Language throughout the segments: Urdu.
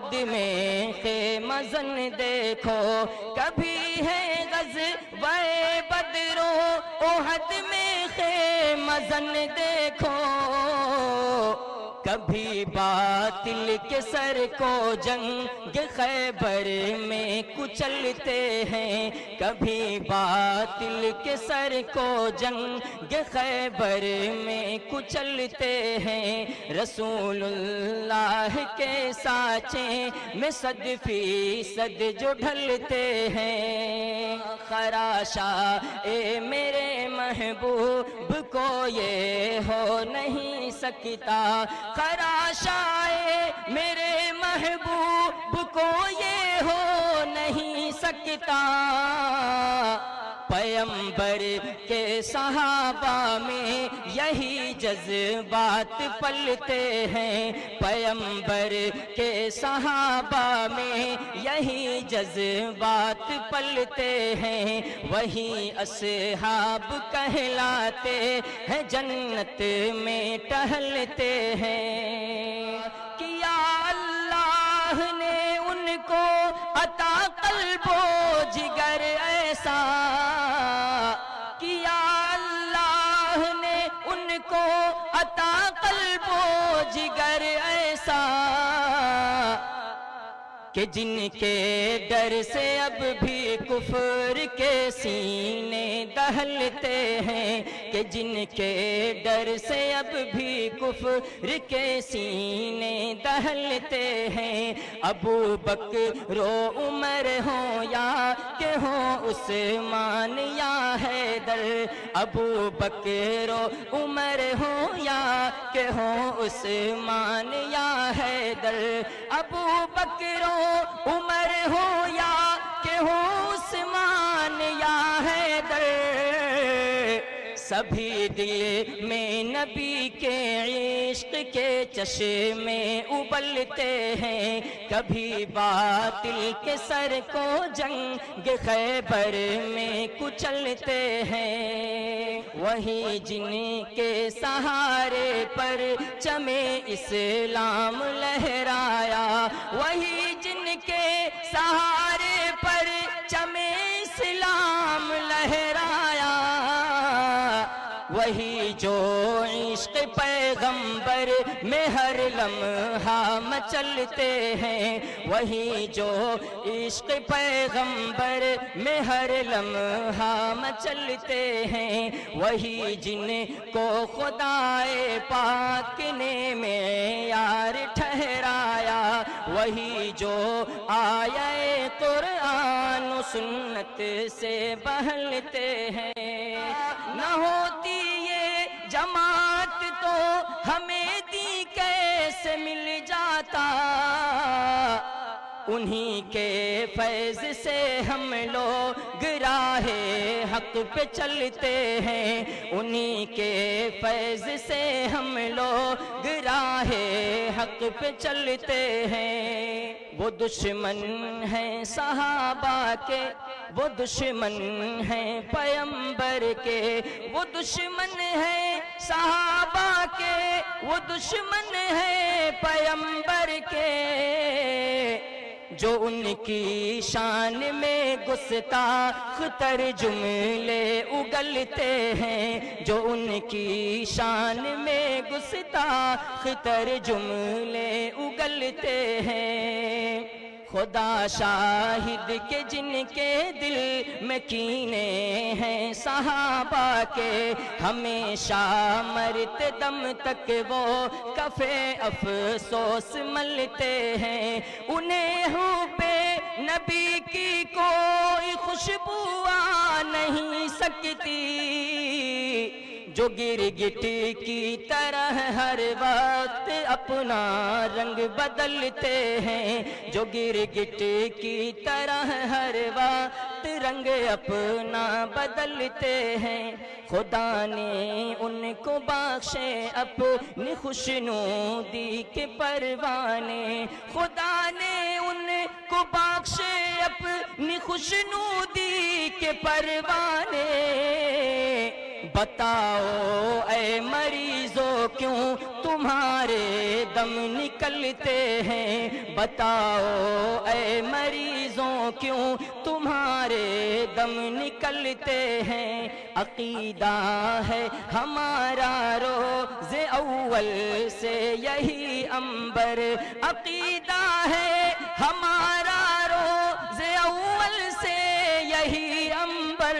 احد میں خیمہ زن دیکھو، کبھی ہے غزوہ بدر احد میں خیمہ زن دیکھو، کبھی باطل کے سر کو جنگ خیبر میں کچلتے ہیں، کبھی باطل کے سر کو جنگ خیبر میں کچلتے ہیں، رسول اللہ کے سانچے میں 100% جو ڈھلتے ہیں، خراشا اے میرے محبوب کو یہ ہو نہیں سکتا، خراشائے میرے محبوب کو یہ ہو نہیں سکتا، پیغمبر کے صحابہ میں یہی جذبات پلتے ہیں، پیغمبر کے صحابہ میں یہی جذبات پلتے ہیں، وہی اصحاب کہلاتے ہیں، جنت میں ٹہلتے ہیں، کیا اللہ نے ان کو عطا قلب و جگر ایسا، کیا اللہ نے ان کو عطا قلب و جگر ایسا، کہ جن کے ڈر سے اب بھی کفر کے سینے دہلتے ہیں، کہ جن کے ڈر سے اب بھی کفر کے سینے دہلتے ہیں، ابو بکر و عمر ہوں یا کہ ہوں عثمان یا حیدر، ابو بکر و عمر ہوں یا کہ ہوں عثمان یا حیدر، ابو بکر و عمر ہو یا کہ ہو عثمان یا حیدر، سبھی دل میں نبی کے عشق کے چشمے ابلتے ہیں، کبھی باطل کے سر کو جنگ خیبر میں کچلتے ہیں، وہی جن کے سہارے پر چمے اسلام لہرایا، وہی جن کے سہارے پر چمے اسلام لہرایا، وہی جو عشق پیغمبر میں ہر لمحہ مچلتے ہیں، وہی جو عشق پیغمبر میں ہر لمحہ مچلتے ہیں، وہی جن کو خدائے پاک نے معیار ٹھہرایا، وہی جو آیے قرآن و سنت سے بہلتے ہیں، نہ ہوتی یہ جماعت تو ہمیں دی کیسے مل جاتا، انہی کے فیض سے ہم لوگ راہ حق پہ چلتے ہیں، انہی کے فیض سے ہم لوگ راہ حق پہ چلتے ہیں، وہ دشمن ہیں صحابہ کے، وہ دشمن ہیں پیغمبر کے، وہ دشمن ہیں صحابہ کے، وہ دشمن ہیں پیغمبر کے، جو ان کی شان میں گستاخ تر جملے اگلتے ہیں، جو ان کی شان میں گستاخ تر جملے اگلتے ہیں، خدا شاہد کے جن کے دل میں کینے ہیں صحابہ کے، ہمیشہ مرتے دم تک وہ کفے افسوس ملتے ہیں، انہیں حب نبی کی کوئی خوشبو آ نہیں سکتی، جو گرگٹ کی طرح ہر وقت اپنا رنگ بدلتے ہیں، جو گرگٹ کی طرح ہر وقت رنگ اپنا بدلتے ہیں، خدا نے ان کو بخشے اپنی خوشنودی کے پروانے، خدا نے ان کو بخشے اپنی خوشنودی کے پروانے، بتاؤ اے مریضوں کیوں تمہارے دم نکلتے ہیں، بتاؤ اے مریضوں کیوں تمہارے دم نکلتے ہیں۔ عقیدہ ہے ہمارا روز اول سے یہی عنبر، عقیدہ ہے ہمارا روز اول سے یہی عنبر،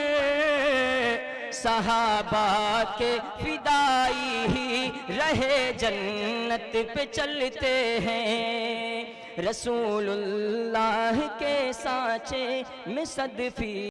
صحابہ کے فدائی ہی رہے جنت پہ چلتے ہیں، رسول اللہ کے سانچے میں صدفی